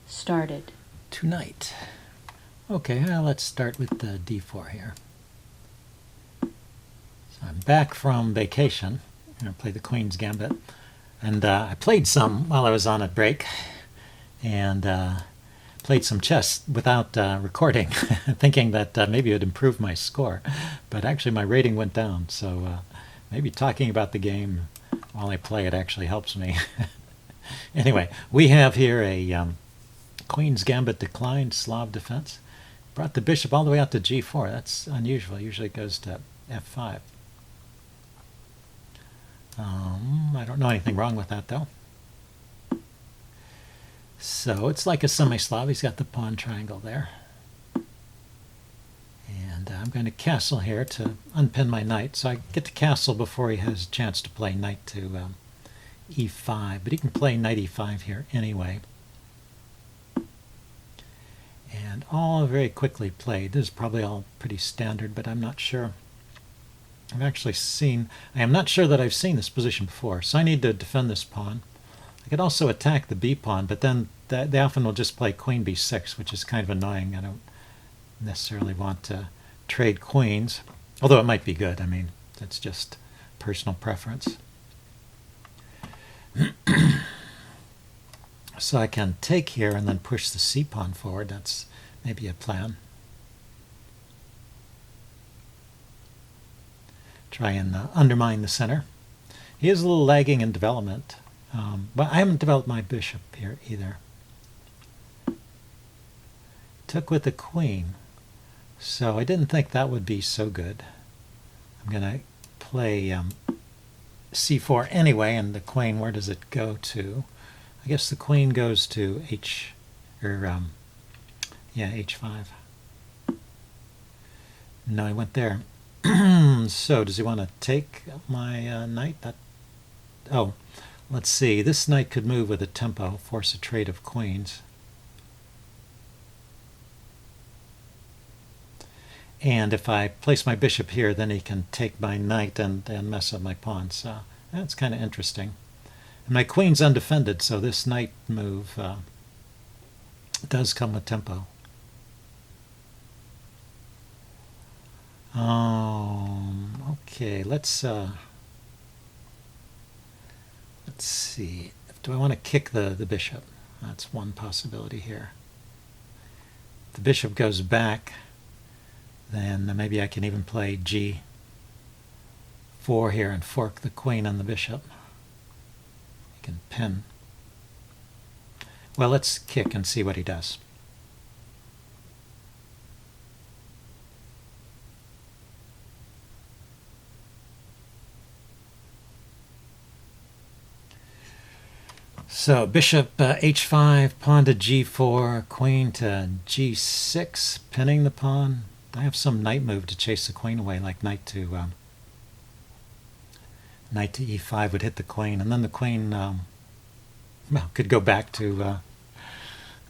Started. Tonight. Okay, well, let's start with the d4 here. So I'm back from vacation. I'm going to play the Queen's Gambit. And I played some while I was on a break. And played some chess without recording, thinking that maybe it would improve my score. But actually my rating went down. So maybe talking about the game while I play it actually helps me. Anyway, we have here a Queen's Gambit declined, Slav defense. Brought the bishop all the way out to g4. That's unusual. Usually it goes to f5. I don't know anything wrong with that, though. So it's like a semi-Slav. He's got the pawn triangle there. And I'm going to castle here to unpin my knight. So I get to castle before he has a chance to play knight to e5. But he can play knight e5 here anyway. And all very quickly played. This is probably all pretty standard, but I'm not sure. I am not sure that I've seen this position before, so I need to defend this pawn. I could also attack the b pawn, but then they often will just play queen b6, which is kind of annoying. I don't necessarily want to trade queens, although it might be good. I mean, that's just personal preference. So I can take here and then push the c pawn forward. That's maybe a plan. Try and undermine the center. He is a little lagging in development, but I haven't developed my bishop here either. Took with the queen, so I didn't think that would be so good. I'm going to play c4 anyway, and the queen, where does it go to? I guess the queen goes to h5. No, I went there. So does he want to take my knight? Oh, let's see. This knight could move with a tempo, force a trade of queens. And if I place my bishop here, then he can take my knight and mess up my pawn. So that's kind of interesting. And my queen's undefended, so this knight move does come with tempo. Okay, let's see. Do I want to kick the bishop? That's one possibility here. If the bishop goes back, then maybe I can even play g4 here and fork the queen on the bishop. You can pin. Well, let's kick and see what he does. So bishop h5, pawn to g4, queen to g6, pinning the pawn. I have some knight move to chase the queen away, like knight to e5 would hit the queen, and then the queen could go back to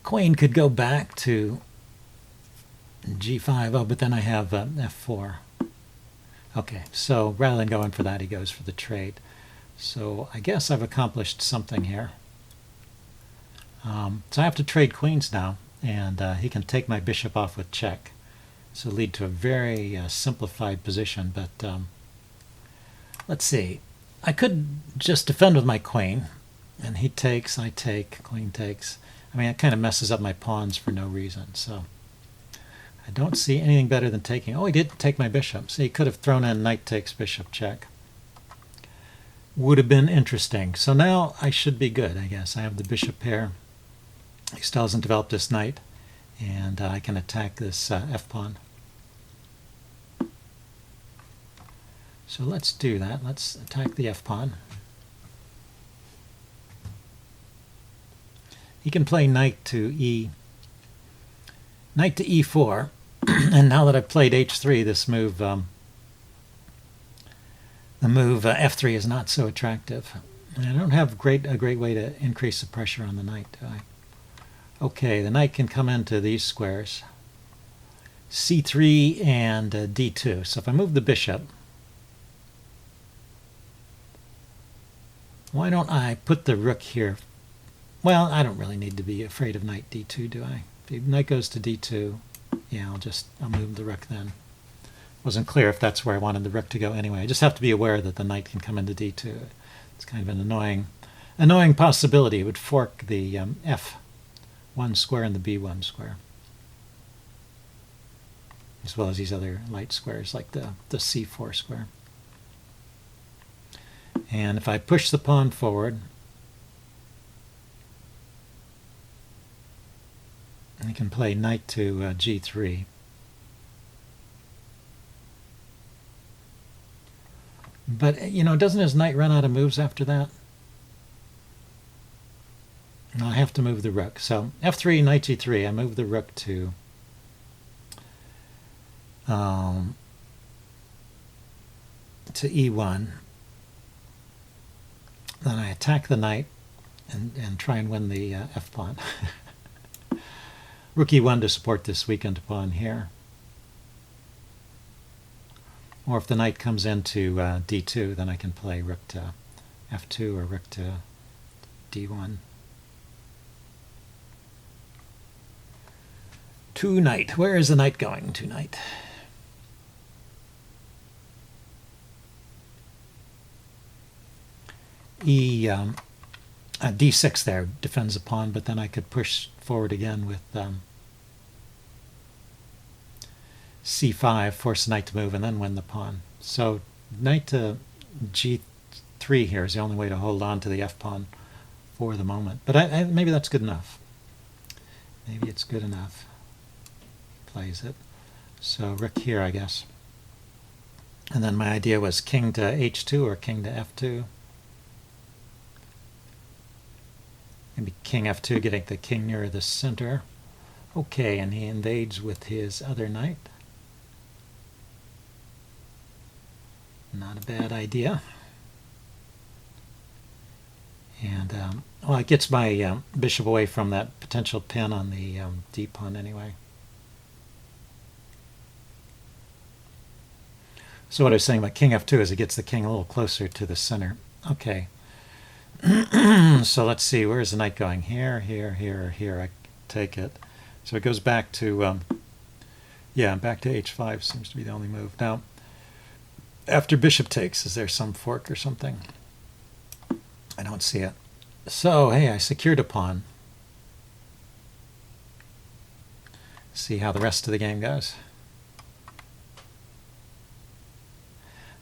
queen could go back to g5. Oh, but then I have f4. Okay, so rather than going for that, he goes for the trade. So I guess I've accomplished something here. So I have to trade queens now, and he can take my bishop off with check. So lead to a very simplified position, but let's see. I could just defend with my queen, and he takes, I take, queen takes. I mean, it kind of messes up my pawns for no reason, so I don't see anything better than taking. Oh, he did take my bishop. So he could have thrown in knight takes, bishop check. Would have been interesting. So now I should be good, I guess. I have the bishop pair. He still hasn't developed this knight, and I can attack this f-pawn. So let's do that. Let's attack the f-pawn. He can play knight to e4, and now that I've played h3, this move, the move f3 is not so attractive. And I don't have a great way to increase the pressure on the knight, do I? Okay, the knight can come into these squares, c3 and d2. So if I move the bishop, why don't I put the rook here Well, I don't really need to be afraid of knight d2, do I? If knight goes to d2, yeah, I'll move the rook then. Wasn't clear if that's where I wanted the rook to go anyway. I just have to be aware that the knight can come into d2. It's kind of an annoying possibility. It would fork the f1 square and the b1 square, as well as these other light squares like the c4 square. And if I push the pawn forward, I can play knight to g3. But, doesn't his knight run out of moves after that? I have to move the rook. So f3, knight g3, I move the rook to e1. Then I attack the knight and try and win the f-pawn. Rook e1 to support this weakened pawn here. Or if the knight comes into d2, then I can play rook to f2 or rook to d1. To knight. Where is the knight going? To knight. D6 there defends the pawn, but then I could push forward again with c5, force the knight to move, and then win the pawn. So knight to g3 here is the only way to hold on to the f-pawn for the moment. But maybe that's good enough. Maybe it's good enough. Plays it. So rook here, I guess. And then my idea was king to h2 or king to f2. Maybe king f2, getting the king near the center. Okay, and he invades with his other knight. Not a bad idea. And, well, it gets my bishop away from that potential pin on the d-pawn anyway. So what I was saying about king f2 is it gets the king a little closer to the center. Okay. So let's see, where is the knight going? Here, here, here, here. I take it. So it goes back to, back to h5 seems to be the only move. Now, after bishop takes, is there some fork or something? I don't see it. So, hey, I secured a pawn. See how the rest of the game goes.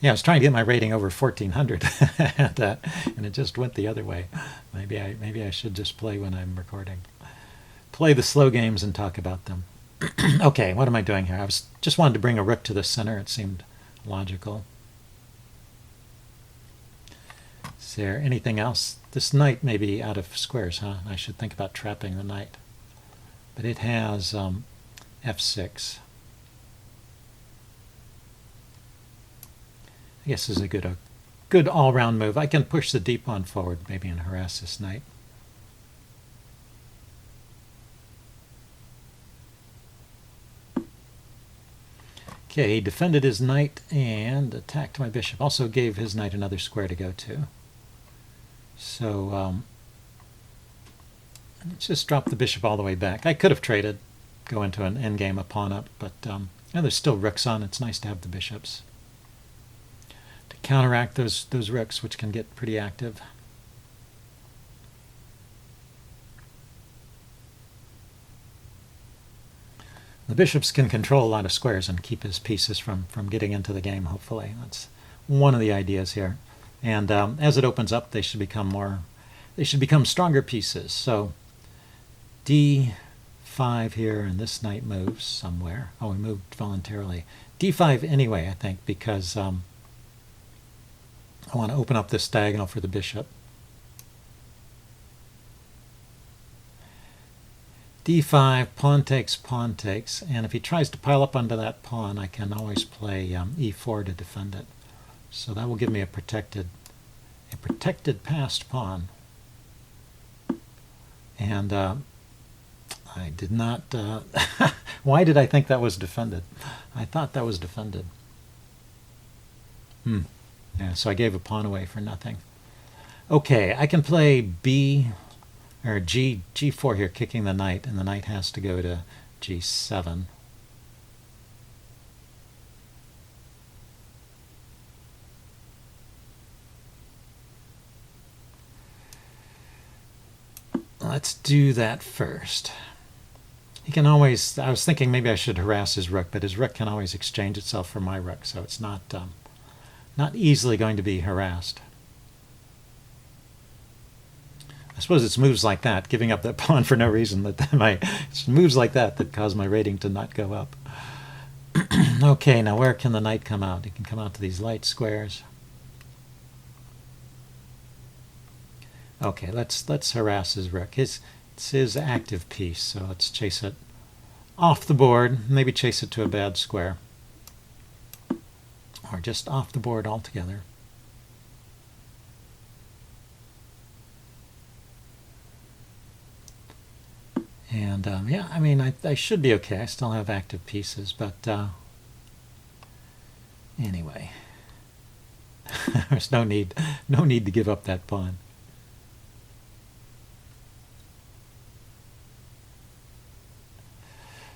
Yeah, I was trying to get my rating over 1400, and it just went the other way. Maybe I should just play when I'm recording. Play the slow games and talk about them. Okay, what am I doing here? I just wanted to bring a rook to the center. It seemed logical. Is there anything else? This knight may be out of squares, huh? I should think about trapping the knight. But it has f6. I guess this is a good all-round move. I can push the d-pawn forward, maybe, and harass this knight. Okay, he defended his knight and attacked my bishop. Also gave his knight another square to go to. So let's just drop the bishop all the way back. I could have traded, go into an endgame, a pawn up, but there's still rooks on. It's nice to have the bishops to counteract those rooks, which can get pretty active. The bishops can control a lot of squares and keep his pieces from getting into the game, hopefully. That's one of the ideas here. And as it opens up, they should become stronger pieces. So d5 here, and this knight moves somewhere. Oh, he moved voluntarily. d5 anyway, I think, because I want to open up this diagonal for the bishop. d5, pawn takes, and if he tries to pile up onto that pawn, I can always play e4 to defend it. So that will give me a protected passed pawn. And I did not... why did I think that was defended? I thought that was defended. Yeah, so I gave a pawn away for nothing. Okay, I can play b... or G4 here, kicking the knight, and the knight has to go to G7. Let's do that first. He can always, I was thinking maybe I should harass his rook, but his rook can always exchange itself for my rook, so it's not easily going to be harassed. I suppose it's moves like that, giving up that pawn for no reason, it's moves like that that cause my rating to not go up. Okay, now where can the knight come out? He can come out to these light squares. Okay, let's harass his rook. It's his active piece, so let's chase it off the board, maybe chase it to a bad square. Or just off the board altogether. And yeah, I mean, I should be okay. I still have active pieces, but anyway, there's no need to give up that pawn.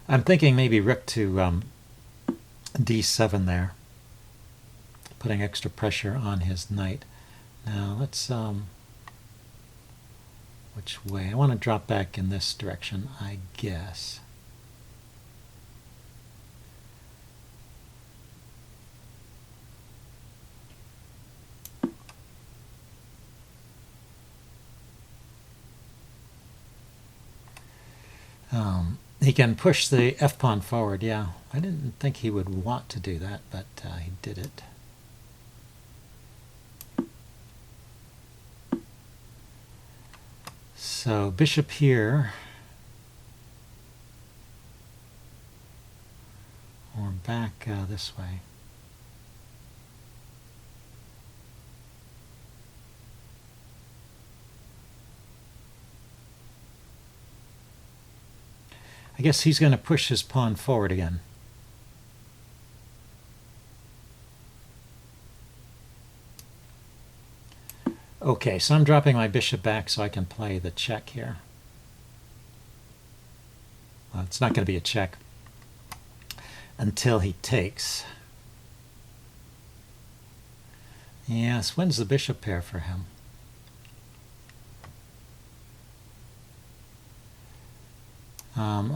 I'm thinking maybe rook to D7 there, putting extra pressure on his knight. Now let's which way? I want to drop back in this direction, I guess. He can push the f-pawn forward, yeah. I didn't think he would want to do that, but he did it. So bishop here, or back this way. I guess he's going to push his pawn forward again. Okay, so I'm dropping my bishop back so I can play the check here. Well, it's not going to be a check until he takes. Yes, when's the bishop pair for him?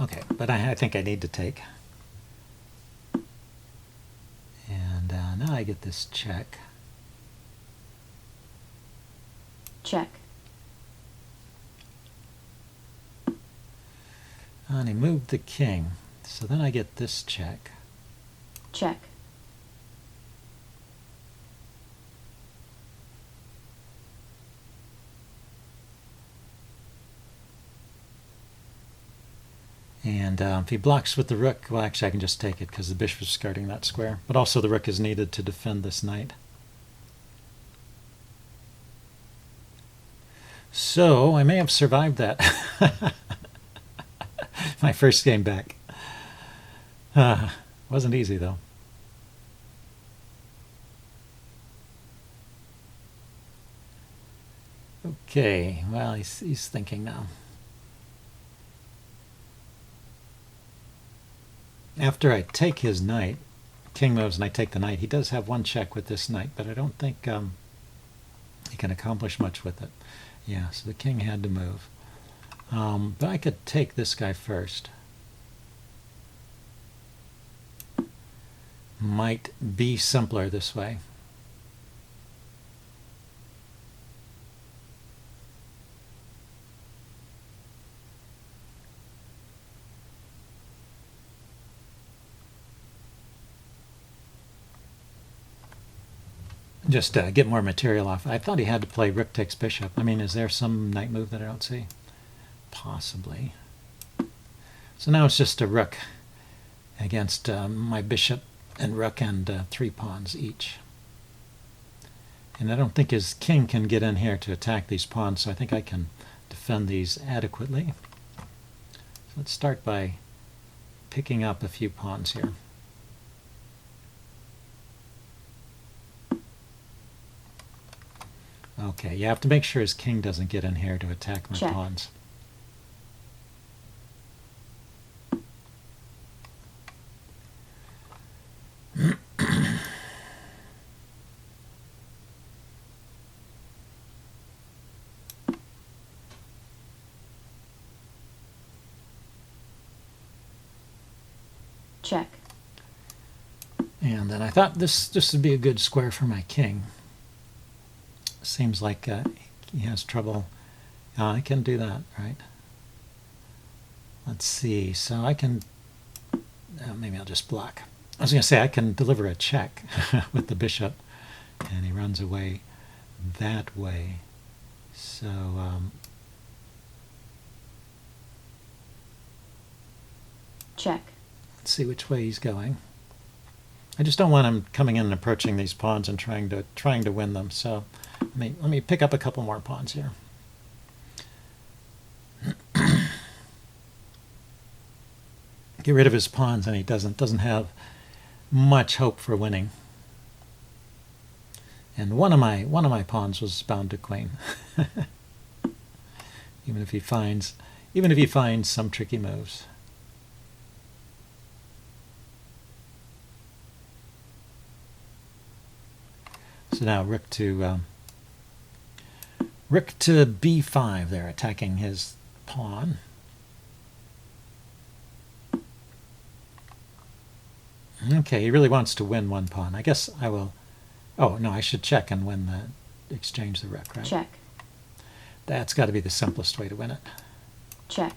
Okay, but I think I need to take. And now I get this check. Check. And he moved the king. So then I get this check. Check. And if he blocks with the rook, well, actually I can just take it because the bishop is skirting that square. But also the rook is needed to defend this knight. So I may have survived that. My first game back. Wasn't easy though. Okay, well, he's thinking now. After I take his knight, king moves and I take the knight, he does have one check with this knight, but I don't think he can accomplish much with it. Yeah, so the king had to move. But I could take this guy first. Might be simpler this way. Just get more material off. I thought he had to play rook takes bishop. I mean, is there some knight move that I don't see? Possibly. So now it's just a rook against my bishop and rook and 3 pawns each. And I don't think his king can get in here to attack these pawns, so I think I can defend these adequately. So let's start by picking up a few pawns here. Okay, you have to make sure his king doesn't get in here to attack my Check. pawns. check, And then I thought this would be a good square for my king. Seems like he has trouble. I can do that, right? Let's see. So I can... maybe I'll just block. I was going to say I can deliver a check with the bishop, and he runs away that way. So check, let's see which way he's going. I just don't want him coming in and approaching these pawns and trying to win them. So let me pick up a couple more pawns here. Get rid of his pawns, and he doesn't have much hope for winning. And one of my pawns was bound to queen. even if he finds some tricky moves. So now rook to b5. They're attacking his pawn. Okay, he really wants to win one pawn. I guess I will... Oh, no, I should check and win the... exchange the rook, right? check, That's got to be the simplest way to win it. check,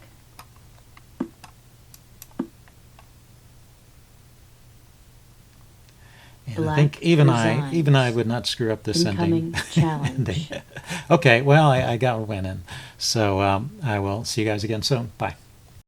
And Black I think even resigns. I would not screw up this Incoming challenge. ending. Okay, well, I got a win in. So I will see you guys again soon. Bye.